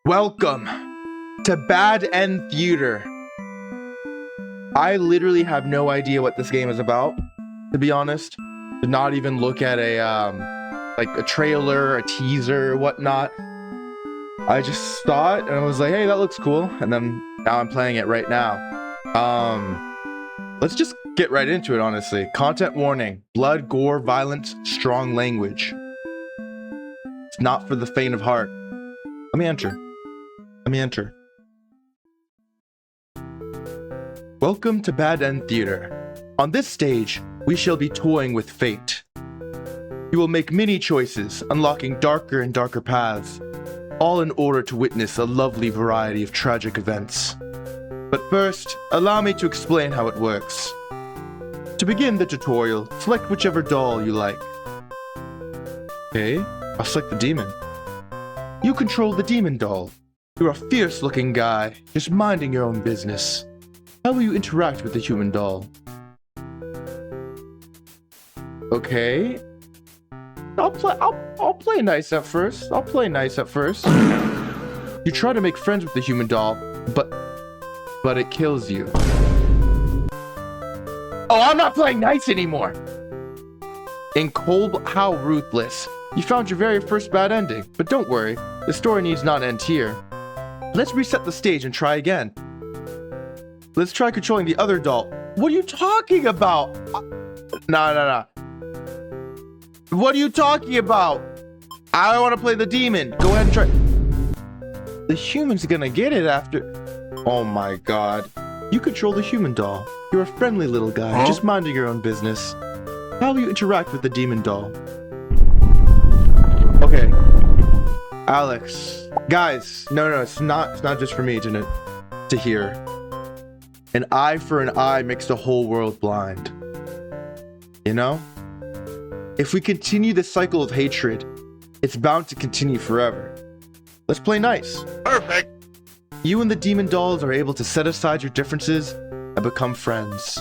Welcome to Bad End Theater. I literally have no idea what this game is about, to be honest. Did not even look at a trailer, a teaser, or whatnot. I just saw it and I was like, hey, that looks cool. And then now I'm playing it right now. Let's just get right into it, honestly. Content warning: blood, gore, violence, strong language. It's not for the faint of heart. Let me enter. Welcome to Bad End Theater. On this stage, we shall be toying with fate. You will make many choices, unlocking darker and darker paths, all in order to witness a lovely variety of tragic events. But first, allow me to explain how it works. To begin the tutorial, select whichever doll you like. Okay, I'll select the demon. You control the demon doll. You're a fierce-looking guy, just minding your own business. How will you interact with the human doll? Okay. I'll play nice at first. You try to make friends with the human doll, but it kills you. Oh, I'm not playing nice anymore! In cold, how ruthless. You found your very first bad ending, but don't worry, the story needs not end here. Let's reset the stage and try again. Let's try controlling the other doll. What are you talking about? No. What are you talking about? I don't want to play the demon. Go ahead and try. The human's gonna get it after. Oh my god. You control the human doll. You're a friendly little guy, just minding your own business. How will you interact with the demon doll? Okay. Alex. Guys, no, it's not just for me to hear. An eye for an eye makes the whole world blind. You know? If we continue this cycle of hatred, it's bound to continue forever. Let's play nice. Perfect. You and the demon dolls are able to set aside your differences and become friends.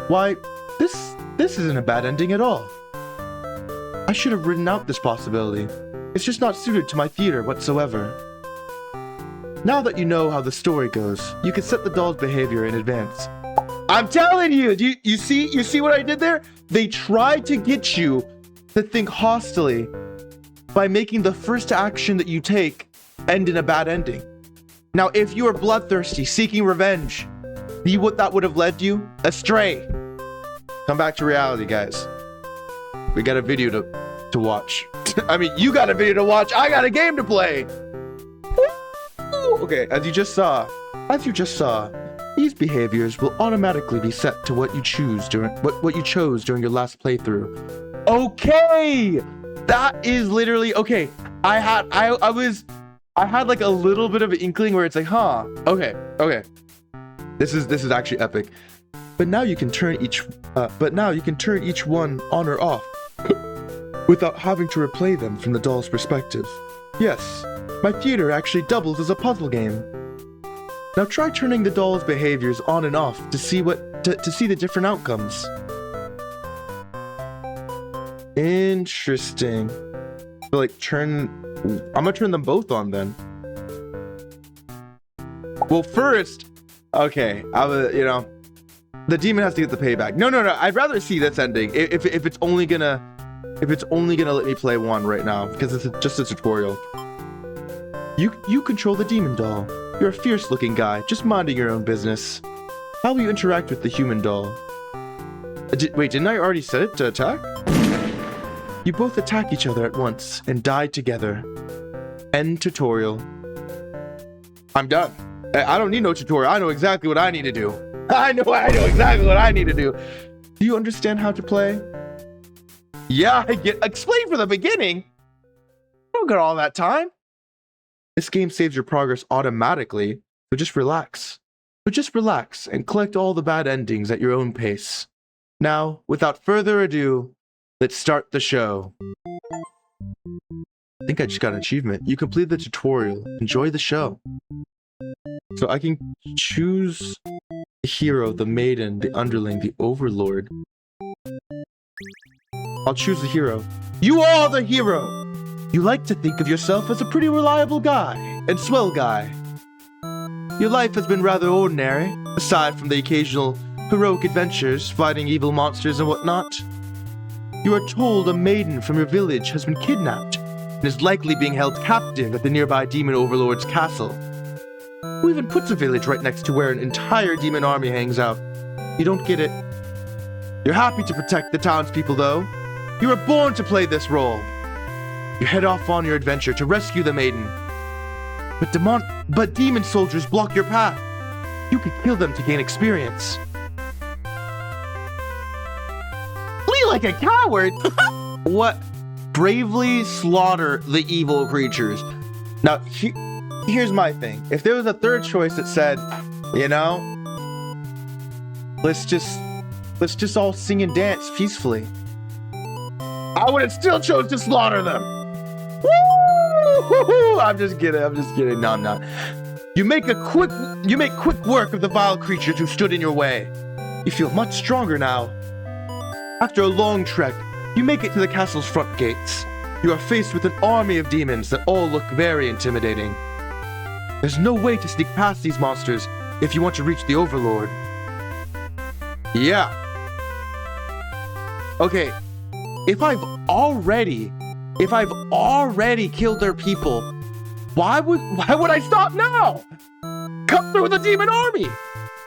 Why, this isn't a bad ending at all. I should have written out this possibility. It's just not suited to my theater whatsoever. Now that you know how the story goes, you can set the doll's behavior in advance. I'm telling you, you see what I did there? They tried to get you to think hostily by making the first action that you take end in a bad ending. Now, if you are bloodthirsty, seeking revenge, that would have led you astray. Come back to reality, guys. We got a video to watch. I mean, you got a video to watch. I got a game to play. Okay, as you just saw, these behaviors will automatically be set to what you choose during what you chose during your last playthrough. Okay, that is literally okay. I had like a little bit of an inkling where it's like, huh? Okay. This is actually epic. But now you can turn each one on or off without having to replay them from the doll's perspective. Yes, my theater actually doubles as a puzzle game. Now try turning the doll's behaviors on and off to see the different outcomes. Interesting. So like I'm gonna turn them both on then. Well, first, okay, the demon has to get the payback. No. I'd rather see this ending if it's only gonna let me play one right now, because it's just a tutorial. You control the demon doll. You're a fierce-looking guy, just minding your own business. How will you interact with the human doll? Wait, didn't I already set it to attack? You both attack each other at once and die together. End tutorial. I'm done. I don't need no tutorial. I know exactly what I need to do. I know exactly what I need to do. Do you understand how to play? Yeah, I get. Explain from the beginning. I don't got all that time. This game saves your progress automatically, so just relax. And collect all the bad endings at your own pace. Now, without further ado, let's start the show. I think I just got an achievement. You completed the tutorial. Enjoy the show. So I can choose the hero, the maiden, the underling, the overlord. I'll choose the hero. You are the hero! You like to think of yourself as a pretty reliable guy and swell guy. Your life has been rather ordinary, aside from the occasional heroic adventures fighting evil monsters and whatnot. You are told a maiden from your village has been kidnapped and is likely being held captive at the nearby demon overlord's castle. Who even puts a village right next to where an entire demon army hangs out? You don't get it. You're happy to protect the townspeople, though. You were born to play this role. You head off on your adventure to rescue the maiden. But demon soldiers block your path. You could kill them to gain experience. Flee like a coward? What? Bravely slaughter the evil creatures. Now, here's my thing. If there was a third choice that said, you know, let's just all sing and dance peacefully, I would have still chose to slaughter them. Woo! I'm just kidding. No, I'm not. You make quick work of the vile creatures who stood in your way. You feel much stronger now. After a long trek, you make it to the castle's front gates. You are faced with an army of demons that all look very intimidating. There's no way to sneak past these monsters if you want to reach the Overlord. Yeah. Okay, if I've already killed their people, why would I stop now? Cut through the demon army!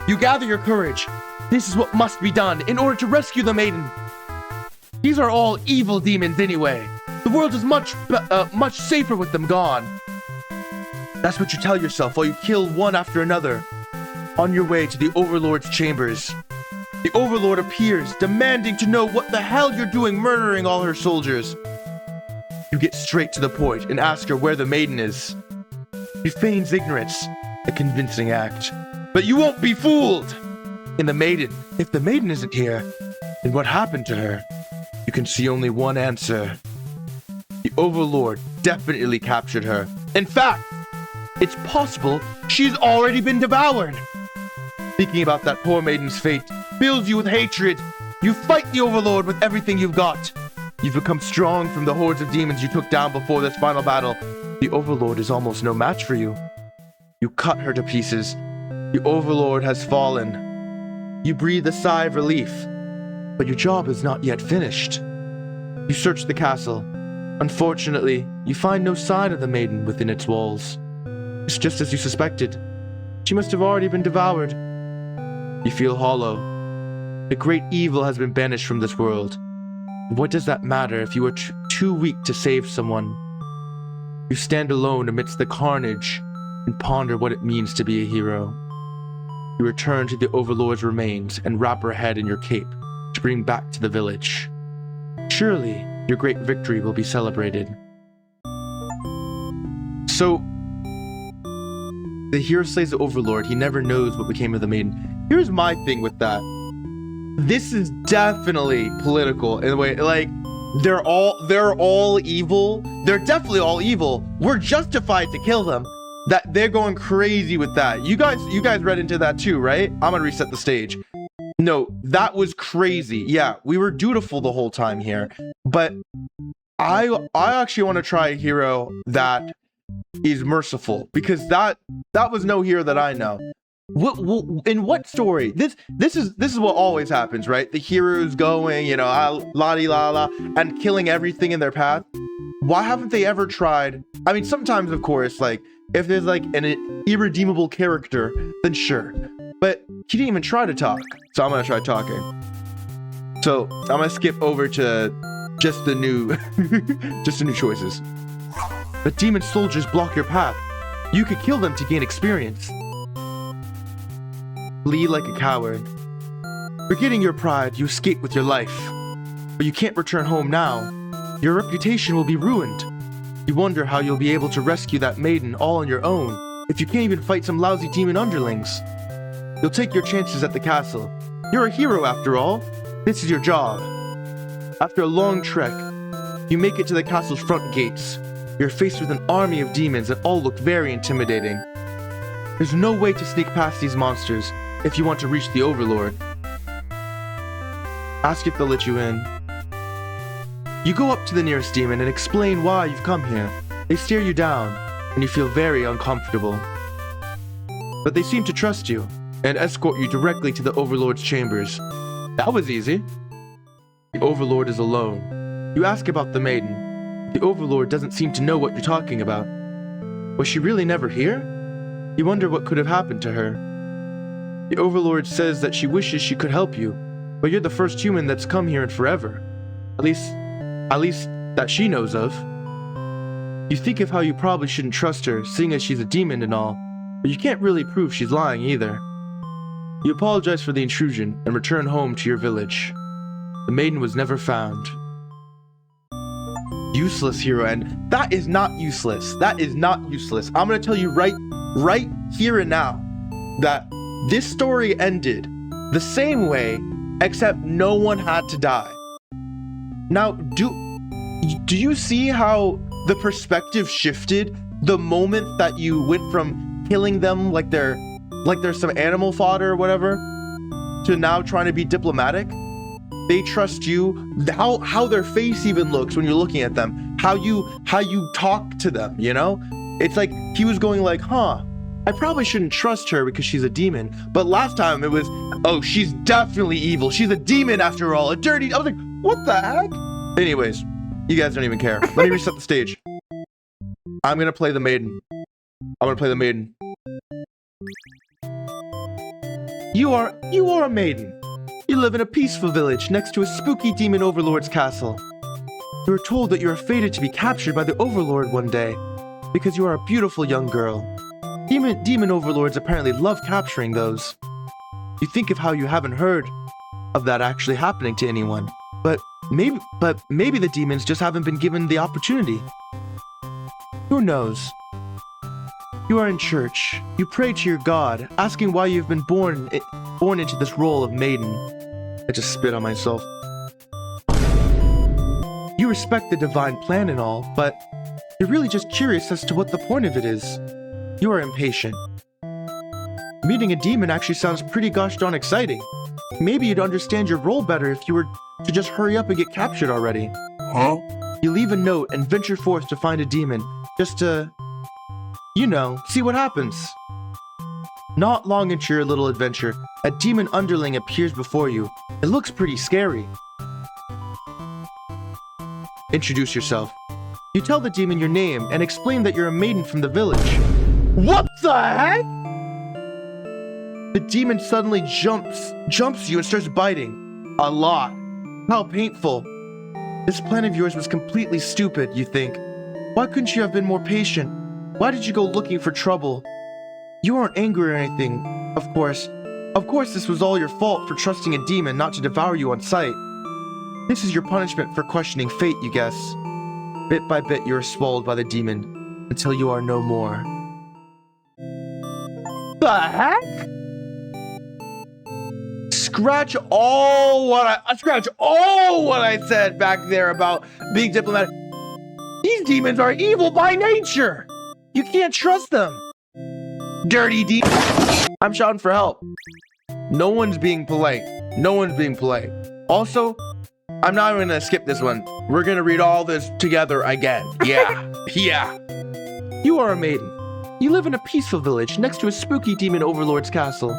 You gather your courage. This is what must be done in order to rescue the maiden. These are all evil demons anyway. The world is much safer with them gone. That's what you tell yourself while you kill one after another. On your way to the Overlord's chambers, the Overlord appears, demanding to know what the hell you're doing murdering all her soldiers. You get straight to the point and ask her where the maiden is. She feigns ignorance, a convincing act. But you won't be fooled! If the maiden isn't here, then what happened to her? You can see only one answer. The Overlord definitely captured her. In fact, it's possible she's already been devoured. Thinking about that poor maiden's fate fills you with hatred. You fight the Overlord with everything you've got. You've become strong from the hordes of demons you took down before this final battle. The Overlord is almost no match for you. You cut her to pieces. The Overlord has fallen. You breathe a sigh of relief, but your job is not yet finished. You search the castle. Unfortunately, you find no sign of the maiden within its walls. It's just as you suspected. She must have already been devoured. You feel hollow. The great evil has been banished from this world. What does that matter if you are too weak to save someone? You stand alone amidst the carnage and ponder what it means to be a hero. You return to the Overlord's remains and wrap her head in your cape to bring back to the village. Surely, your great victory will be celebrated. So, the hero slays the Overlord. He never knows what became of the maiden. Here's my thing with that. This is definitely political in a way. Like, they're all evil. They're definitely all evil. We're justified to kill them. That they're going crazy with that. You guys read into that too, right? I'm gonna reset the stage. No, that was crazy. Yeah, we were dutiful the whole time here. But I actually want to try a hero that is merciful, because that was no hero that I know. In what story? This is what always happens, right? The hero's going, you know, la-di-la-la, and killing everything in their path. Why haven't they ever tried? I mean, sometimes, of course, like, if there's like an irredeemable character, then sure. But he didn't even try to talk, so I'm gonna try talking. So I'm gonna skip over to just the new choices. But demon soldiers block your path. You could kill them to gain experience. Flee like a coward. Forgetting your pride, you escape with your life. But you can't return home now. Your reputation will be ruined. You wonder how you'll be able to rescue that maiden all on your own if you can't even fight some lousy demon underlings. You'll take your chances at the castle. You're a hero after all. This is your job. After a long trek, you make it to the castle's front gates. You're faced with an army of demons that all look very intimidating. There's no way to sneak past these monsters if you want to reach the Overlord. Ask if they'll let you in. You go up to the nearest demon and explain why you've come here. They stare you down, and you feel very uncomfortable. But they seem to trust you, and escort you directly to the Overlord's chambers. That was easy. The Overlord is alone. You ask about the maiden. The Overlord doesn't seem to know what you're talking about. Was she really never here? You wonder what could have happened to her. The Overlord says that she wishes she could help you, but you're the first human that's come here in forever. At least that she knows of. You think of how you probably shouldn't trust her, seeing as she's a demon and all, but you can't really prove she's lying either. You apologize for the intrusion and return home to your village. The maiden was never found. Useless, hero, and that is not useless. That is not useless. I'm gonna tell you right here and now that this story ended the same way, except no one had to die. Now, do you see how the perspective shifted the moment that you went from killing them like they're some animal fodder or whatever to now trying to be diplomatic? They trust you. How their face even looks when you're looking at them. How you talk to them, you know? It's like he was going like, I probably shouldn't trust her because she's a demon. But last time it was, oh, she's definitely evil. She's a demon after all. I was like, what the heck? Anyways, you guys don't even care. Let me reset the stage. I'm gonna play the maiden. You are a maiden. You live in a peaceful village next to a spooky demon overlord's castle. You are told that you are fated to be captured by the overlord one day because you are a beautiful young girl. Demon overlords apparently love capturing those. You think of how you haven't heard of that actually happening to anyone, but maybe the demons just haven't been given the opportunity. Who knows? You are in church. You pray to your God, asking why you've been born into this role of maiden. I just spit on myself. You respect the divine plan and all, but you're really just curious as to what the point of it is. You are impatient. Meeting a demon actually sounds pretty gosh darn exciting. Maybe you'd understand your role better if you were to just hurry up and get captured already. Huh? You leave a note and venture forth to find a demon, just to, see what happens. Not long into your little adventure, a demon underling appears before you. It looks pretty scary. Introduce yourself. You tell the demon your name and explain that you're a maiden from the village. What the heck? The demon suddenly jumps you and starts biting. A lot. How painful. This plan of yours was completely stupid, you think. Why couldn't you have been more patient? Why did you go looking for trouble? You aren't angry or anything, of course. Of course this was all your fault for trusting a demon not to devour you on sight. This is your punishment for questioning fate, you guess. Bit by bit you are swallowed by the demon, until you are no more. The heck? Scratch all what I said back there about being diplomatic. These demons are evil by nature. You can't trust them. Dirty demon. I'm shouting for help. No one's being polite. Also, I'm not even gonna skip this one. We're gonna read all this together again. Yeah. You are a maiden. You live in a peaceful village next to a spooky demon overlord's castle.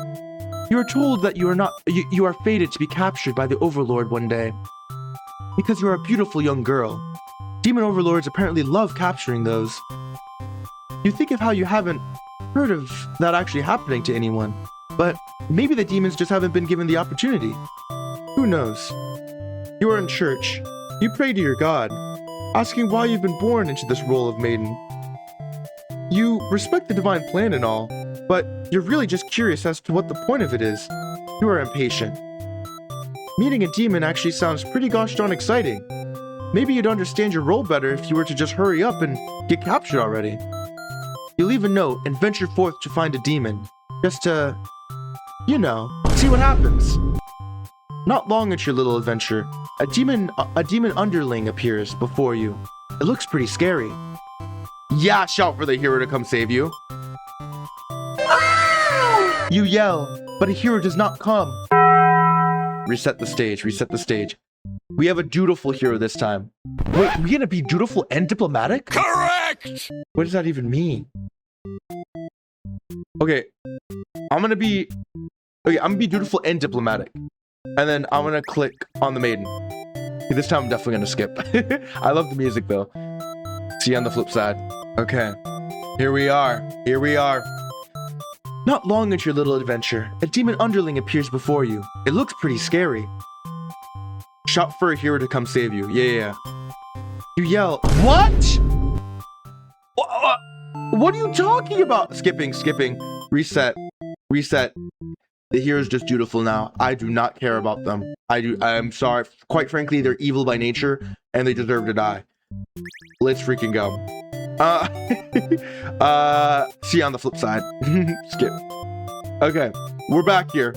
You are told that you are fated to be captured by the overlord one day because you are a beautiful young girl. Demon overlords apparently love capturing those. You think of how you haven't heard of that actually happening to anyone, but maybe the demons just haven't been given the opportunity. Who knows? You are in church. You pray to your God, asking why you've been born into this role of maiden. You respect the divine plan and all, but you're really just curious as to what the point of it is. You are impatient. Meeting a demon actually sounds pretty gosh darn exciting. Maybe you'd understand your role better if you were to just hurry up and get captured already. You leave a note and venture forth to find a demon, just to, see what happens. Not long into your little adventure, a demon underling appears before you. It looks pretty scary. Yeah, shout for the hero to come save you. You yell, but a hero does not come. Reset the stage. We have a dutiful hero this time. Wait, we're gonna be dutiful and diplomatic? Correct! What does that even mean? Okay, I'm gonna be dutiful and diplomatic. And then I'm gonna click on the maiden. Okay, this time I'm definitely gonna skip. I love the music though. See you on the flip side. Okay, here we are. Here we are. Not long into your little adventure, a demon underling appears before you. It looks pretty scary. Shout for a hero to come save you. Yeah. You yell, what? What are you talking about? Skipping. Reset. The hero's just dutiful now. I do not care about them. I'm sorry. Quite frankly, they're evil by nature and they deserve to die. Let's freaking go. See you on the flip side. Skip. Okay, we're back here.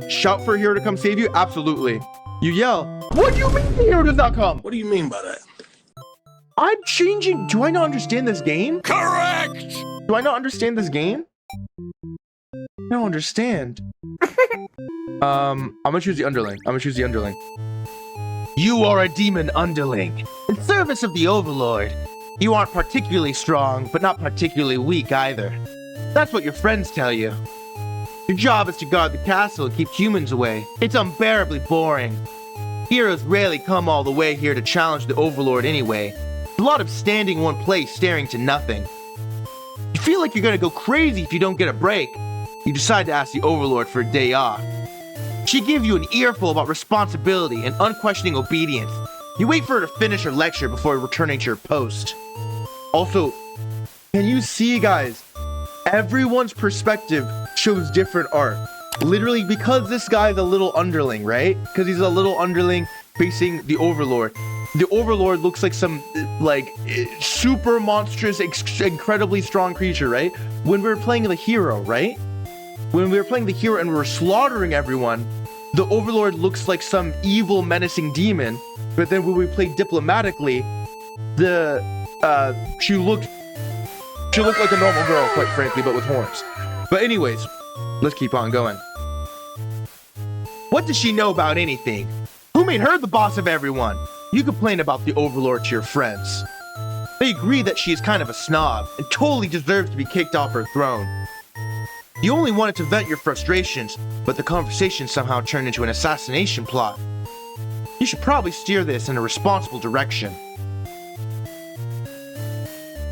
Shout for a hero to come save you? Absolutely. You yell, what do you mean the hero does not come? What do you mean by that? I'm changing. Do I not understand this game? Correct! Do I not understand this game? I don't understand. I'm gonna choose the underling. You are a demon underling. In service of the Overlord. You aren't particularly strong, but not particularly weak either. That's what your friends tell you. Your job is to guard the castle and keep humans away. It's unbearably boring. Heroes rarely come all the way here to challenge the Overlord anyway. A lot of standing in one place staring to nothing. You feel like you're gonna go crazy if you don't get a break. You decide to ask the Overlord for a day off. She gives you an earful about responsibility and unquestioning obedience. You wait for her to finish her lecture before returning to your post. Also, can you see, guys? Everyone's perspective shows different art. Literally, because this guy's a little underling, right? Because he's a little underling facing the Overlord. The Overlord looks like some, super monstrous, incredibly strong creature, right? When we were playing the hero, right? When we were playing the hero and we were slaughtering everyone, the Overlord looks like some evil, menacing demon. But then when we played diplomatically, she looked like a normal girl, quite frankly, but with horns. But anyways, let's keep on going. What does she know about anything? Who made her the boss of everyone? You complain about the Overlord to your friends. They agree that she is kind of a snob and totally deserves to be kicked off her throne. You only wanted to vent your frustrations, but the conversation somehow turned into an assassination plot. You should probably steer this in a responsible direction.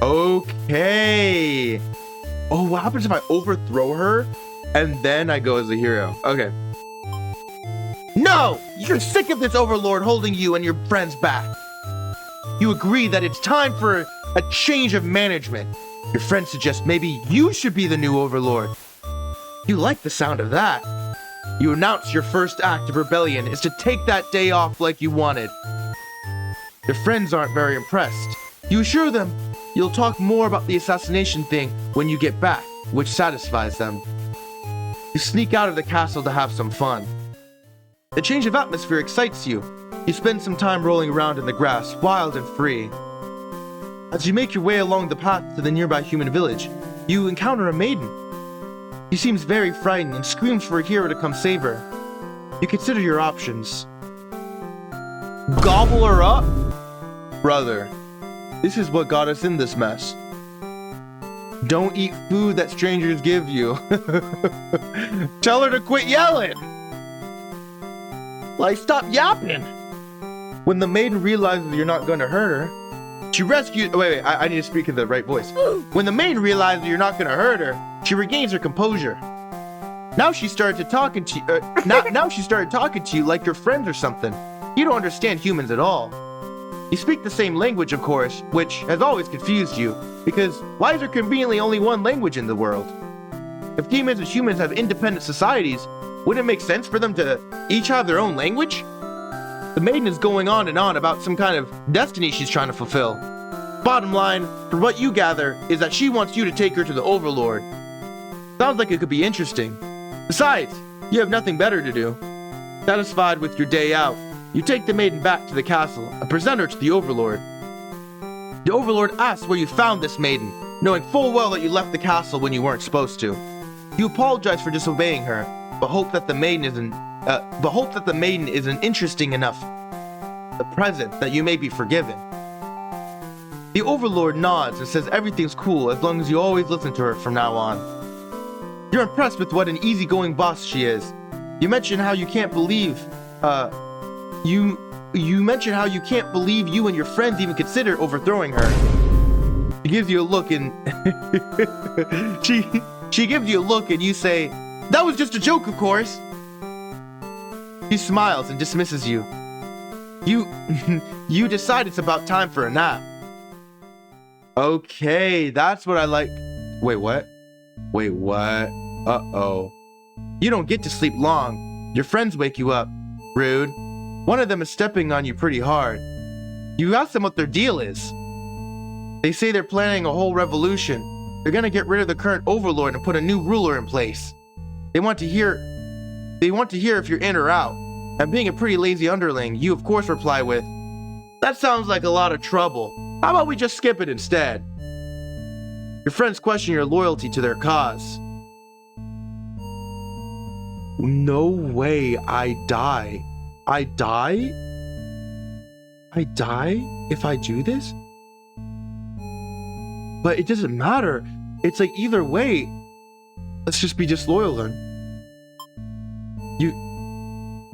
Okay. Oh, what happens if I overthrow her and then I go as the hero? Okay. No! You're sick of this Overlord holding you and your friends back. You agree that it's time for a change of management. Your friends suggest maybe you should be the new Overlord. You like the sound of that. You announce your first act of rebellion is to take that day off like you wanted. Your friends aren't very impressed. You assure them you'll talk more about the assassination thing when you get back, which satisfies them. You sneak out of the castle to have some fun. The change of atmosphere excites you. You spend some time rolling around in the grass, wild and free. As you make your way along the path to the nearby human village, you encounter a maiden. She seems very frightened and screams for a hero to come save her. You consider your options. Gobble her up? Brother, this is what got us in this mess. Don't eat food that strangers give you. Tell her to quit yelling. Like, stop yapping. When the maiden realizes you're not going to hurt her, she rescues... Wait, I need to speak in the right voice. When the maiden realizes you're not going to hurt her, she regains her composure. Now she started talking to you. Now she started talking to you like your friends or something. You don't understand humans at all. You speak the same language, of course, which has always confused you, because why is there conveniently only one language in the world? If demons and humans have independent societies, wouldn't it make sense for them to each have their own language? The maiden is going on and on about some kind of destiny she's trying to fulfill. Bottom line, from what you gather, is that she wants you to take her to the Overlord. Sounds like it could be interesting. Besides, you have nothing better to do. Satisfied with your day out, you take the maiden back to the castle and present her to the Overlord. The Overlord asks where you found this maiden, knowing full well that you left the castle when you weren't supposed to. You apologize for disobeying her, but hope that the maiden isn't that the maiden is an interesting enough present that you may be forgiven. The Overlord nods and says everything's cool as long as you always listen to her from now on. You're impressed with what an easygoing boss she is. You mention how you can't believe, you mention how you can't believe you and your friends even considered overthrowing her. She gives you a look and she gives you a look and you say, "That was just a joke, of course." She smiles and dismisses you. You decide it's about time for a nap. Okay, that's what I like. Wait, what? Uh-oh. You don't get to sleep long. Your friends wake you up. Rude. One of them is stepping on you pretty hard. You ask them what their deal is. They say they're planning a whole revolution. They're gonna get rid of the current overlord and put a new ruler in place. They want to hear if you're in or out. And being a pretty lazy underling, you of course reply with, "That sounds like a lot of trouble. How about we just skip it instead?" Your friends question your loyalty to their cause. No way, I die if I do this? But it doesn't matter. It's like either way, let's just be disloyal then.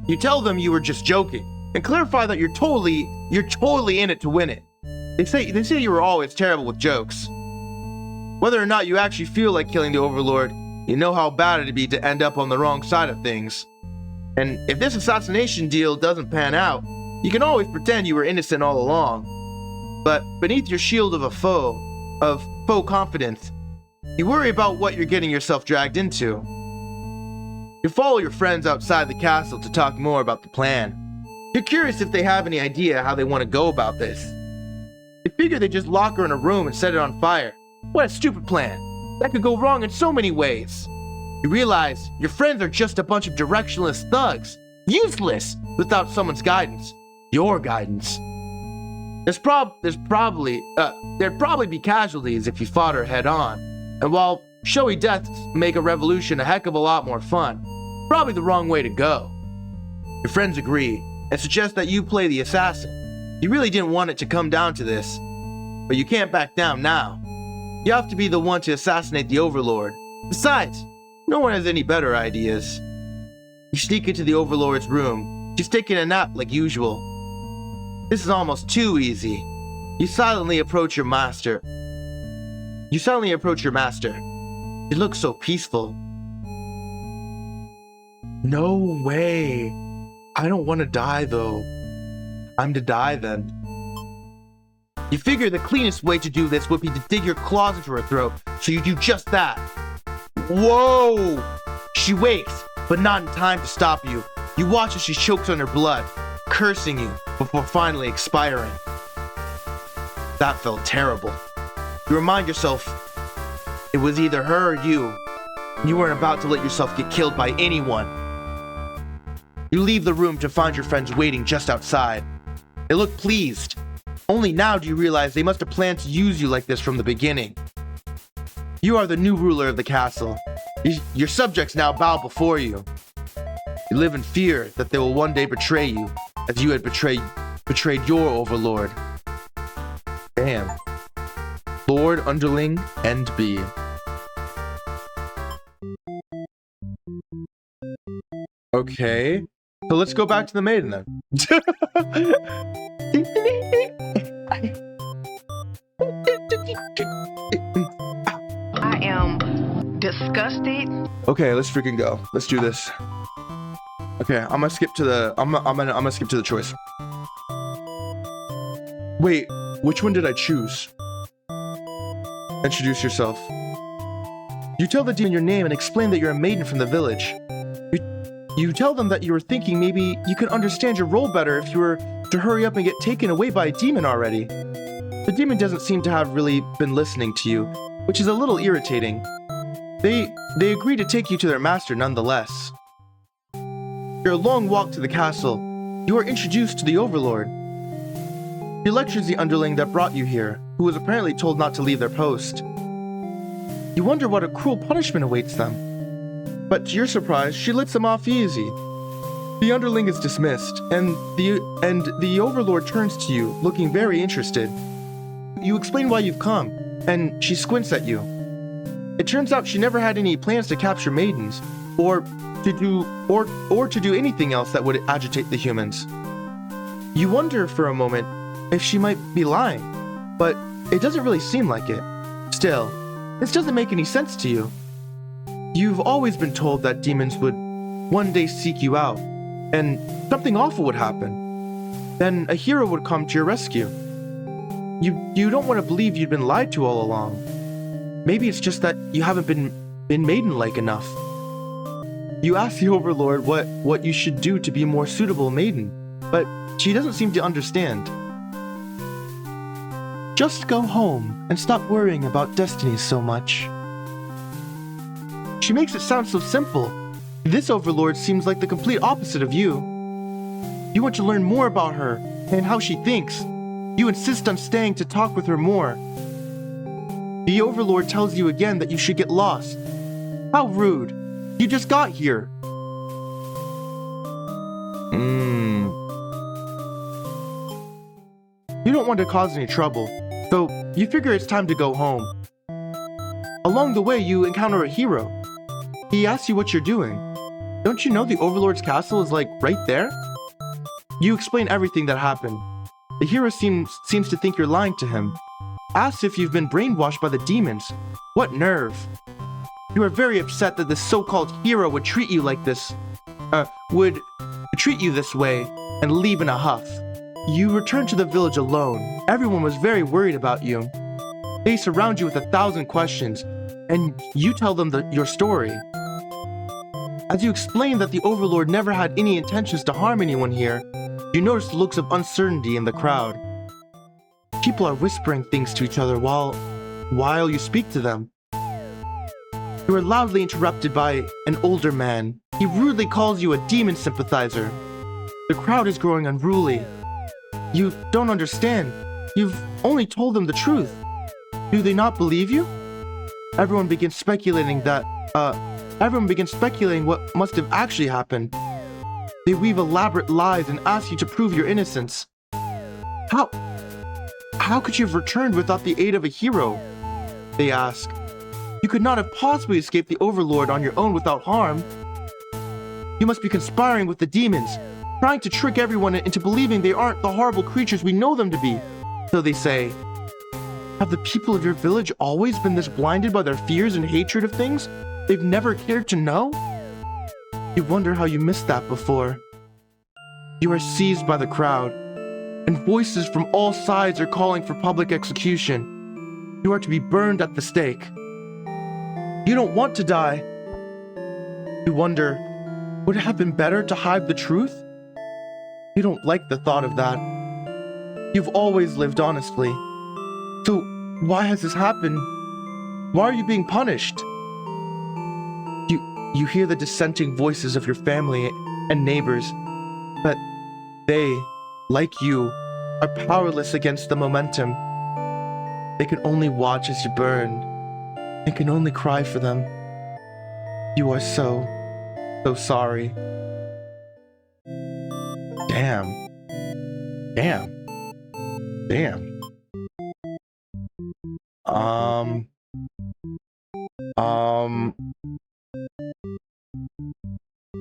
You tell them you were just joking and clarify that you're totally in it to win it. They say you were always terrible with jokes. Whether or not you actually feel like killing the Overlord, you know how bad it'd be to end up on the wrong side of things. And if this assassination deal doesn't pan out, you can always pretend you were innocent all along. But beneath your shield of faux confidence, you worry about what you're getting yourself dragged into. You follow your friends outside the castle to talk more about the plan. You're curious if they have any idea how they want to go about this. You figure they just lock her in a room and set it on fire. What a stupid plan. That could go wrong in so many ways. You realize your friends are just a bunch of directionless thugs. Useless without someone's guidance. Your guidance. There'd probably be casualties if you fought her head on. And while showy deaths make a revolution a heck of a lot more fun, probably the wrong way to go. Your friends agree and suggest that you play the assassin. You really didn't want it to come down to this, but you can't back down now. You have to be the one to assassinate the Overlord. Besides, no one has any better ideas. You sneak into the Overlord's room. She's taking a nap like usual. This is almost too easy. You silently approach your master. It looks so peaceful. No way. I don't want to die though. I'm to die then. You figure the cleanest way to do this would be to dig your claws into her throat, so you do just that. Whoa! She wakes, but not in time to stop you. You watch as she chokes on her blood, cursing you before finally expiring. That felt terrible. You remind yourself, it was either her or you. You weren't about to let yourself get killed by anyone. You leave the room to find your friends waiting just outside. They look pleased. Only now do you realize they must have planned to use you like this from the beginning. You are the new ruler of the castle. Your subjects now bow before you. You live in fear that they will one day betray you, as you had betrayed your overlord. Damn. Lord Underling, End B. Okay. So let's go back to the maiden then. I am disgusted. Okay, let's freaking go. Let's do this. Okay, I'm gonna skip to the choice. Wait, which one did I choose? Introduce yourself. You tell the demon your name and explain that you're a maiden from the village. You tell them that you were thinking maybe you could understand your role better if you were to hurry up and get taken away by a demon already. The demon doesn't seem to have really been listening to you, which is a little irritating. They agree to take you to their master nonetheless. After a long walk to the castle, you are introduced to the Overlord. He lectures the underling that brought you here, who was apparently told not to leave their post. You wonder what a cruel punishment awaits them. But to your surprise, she lets them off easy. The underling is dismissed, and the overlord turns to you, looking very interested. You explain why you've come, and she squints at you. It turns out she never had any plans to capture maidens, or to do anything else that would agitate the humans. You wonder for a moment if she might be lying, but it doesn't really seem like it. Still, this doesn't make any sense to you. You've always been told that demons would one day seek you out, and something awful would happen. Then a hero would come to your rescue. You don't want to believe you'd been lied to all along. Maybe it's just that you haven't been maiden-like enough. You ask the Overlord what you should do to be a more suitable maiden, but she doesn't seem to understand. Just go home and stop worrying about destiny so much. She makes it sound so simple. This Overlord seems like the complete opposite of you. You want to learn more about her and how she thinks. You insist on staying to talk with her more. The Overlord tells you again that you should get lost. How rude. You just got here. You don't want to cause any trouble, so you figure it's time to go home. Along the way, you encounter a hero. He asks you what you're doing. Don't you know the Overlord's castle is like right there? You explain everything that happened. The hero seems to think you're lying to him. Asks if you've been brainwashed by the demons. What nerve. You are very upset that this so-called hero would treat you like this. Would treat you this way and leave in a huff. You return to the village alone. Everyone was very worried about you. They surround you with 1,000 questions, and you tell them your story. As you explain that the Overlord never had any intentions to harm anyone here, you notice the looks of uncertainty in the crowd. People are whispering things to each other while you speak to them. You are loudly interrupted by an older man. He rudely calls you a demon sympathizer. The crowd is growing unruly. You don't understand. You've only told them the truth. Do they not believe you? Everyone begins speculating what must have actually happened. They weave elaborate lies and ask you to prove your innocence. How could you have returned without the aid of a hero? They ask. You could not have possibly escaped the Overlord on your own without harm. You must be conspiring with the demons, trying to trick everyone into believing they aren't the horrible creatures we know them to be. So they say, have the people of your village always been this blinded by their fears and hatred of things they've never cared to know? You wonder how you missed that before. You are seized by the crowd, and voices from all sides are calling for public execution. You are to be burned at the stake. You don't want to die. You wonder, would it have been better to hide the truth? You don't like the thought of that. You've always lived honestly. So why has this happened? Why are you being punished? You hear the dissenting voices of your family and neighbors, but they, like you, are powerless against the momentum. They can only watch as you burn, and can only cry for them. You are so sorry. Damn.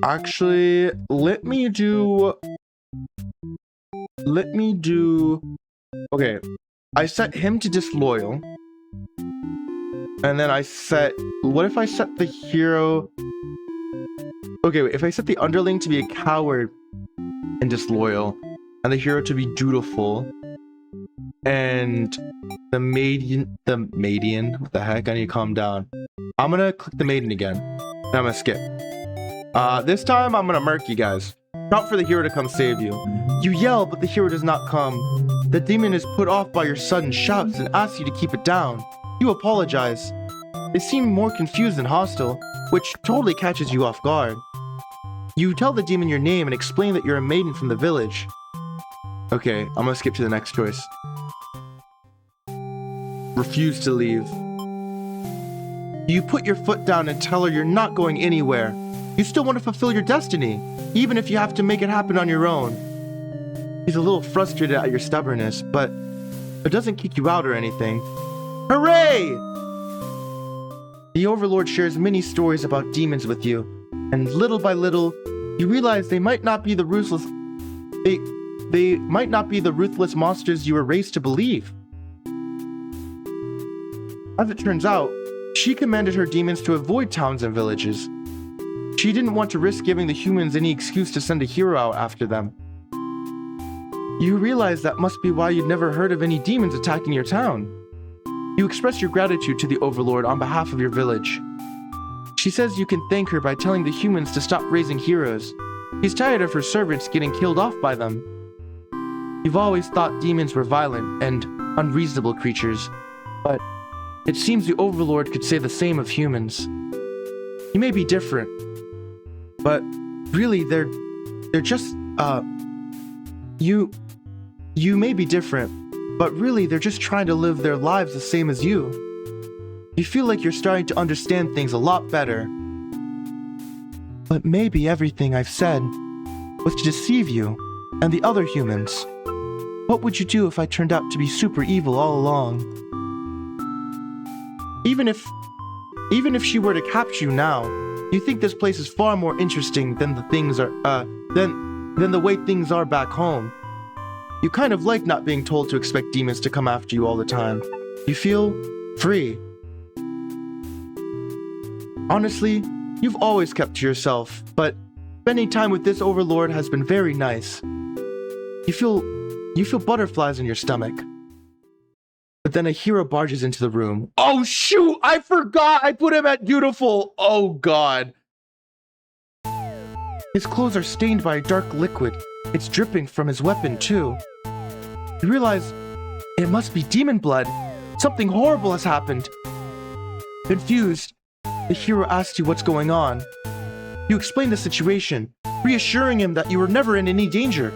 Actually, let me do, okay, I set him to disloyal, and then what if I set the hero, okay, wait, if I set the underling to be a coward and disloyal, and the hero to be dutiful, and the maiden, what the heck, I need to calm down. I'm gonna click the maiden again, and I'm gonna skip. This time I'm gonna murk you guys. Shout for the hero to come save you. You yell, but the hero does not come. The demon is put off by your sudden shouts and asks you to keep it down. You apologize. They seem more confused than hostile, which totally catches you off guard. You tell the demon your name and explain that you're a maiden from the village. Okay, I'm gonna skip to the next choice. Refuse to leave. You put your foot down and tell her you're not going anywhere. You still want to fulfill your destiny. even if you have to make it happen on your own. He's a little frustrated at your stubbornness, but it doesn't kick you out or anything. Hooray! The Overlord shares many stories about demons with you, and little by little, you realize they might not be the ruthless monsters you were raised to believe. As it turns out, she commanded her demons to avoid towns and villages. She didn't want to risk giving the humans any excuse to send a hero out after them. You realize that must be why you'd never heard of any demons attacking your town. You express your gratitude to the Overlord on behalf of your village. She says you can thank her by telling the humans to stop raising heroes. She's tired of her servants getting killed off by them. You've always thought demons were violent and unreasonable creatures, but it seems the Overlord could say the same of humans. You may be different, but really they're just, you may be different, but really they're just trying to live their lives the same as you. You feel like you're starting to understand things a lot better. But maybe everything I've said was to deceive you and the other humans. What would you do if I turned out to be super evil all along? Even if she were to capture you now, you think this place is far more interesting than the way things are back home. You kind of like not being told to expect demons to come after you all the time. You feel free. Honestly, you've always kept to yourself, but spending time with this Overlord has been very nice. You feel butterflies in your stomach. But then a hero barges into the room. Oh shoot, I forgot I put him at beautiful. Oh god. His clothes are stained by a dark liquid. It's dripping from his weapon too. You realize it must be demon blood. Something horrible has happened. Confused, the hero asks you what's going on. You explain the situation, reassuring him that you were never in any danger.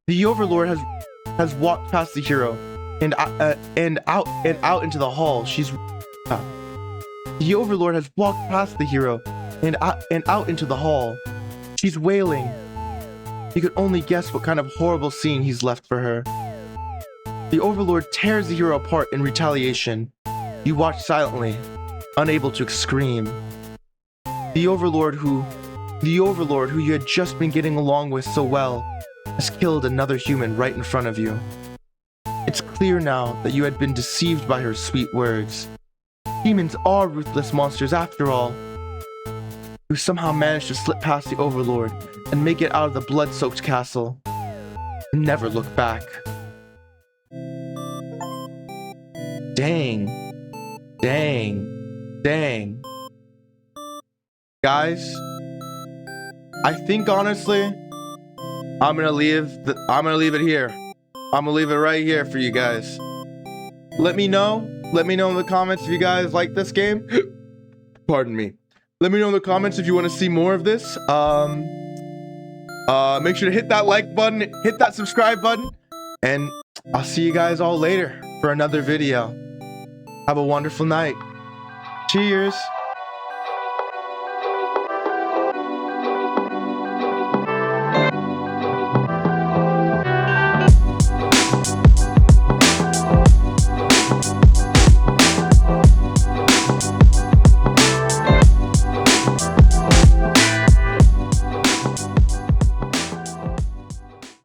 The Overlord has walked past the hero and out into the hall. The Overlord has walked past the hero and out into the hall. She's wailing. You could only guess what kind of horrible scene he's left for her. The Overlord tears the hero apart in retaliation. You watch silently, unable to scream. The Overlord who you had just been getting along with so well has killed another human right in front of you. It's clear now that you had been deceived by her sweet words. Demons are ruthless monsters after all. You somehow managed to slip past the Overlord and make it out of the blood-soaked castle. Never look back. Dang. Guys, I think honestly, I'm gonna leave it here. I'm gonna leave it right here for you guys. Let me know in the comments if you guys like this game. Pardon me. Let me know in the comments if you want to see more of this. Make sure to hit that like button, hit that subscribe button, and I'll see you guys all later for another video. Have a wonderful night. Cheers.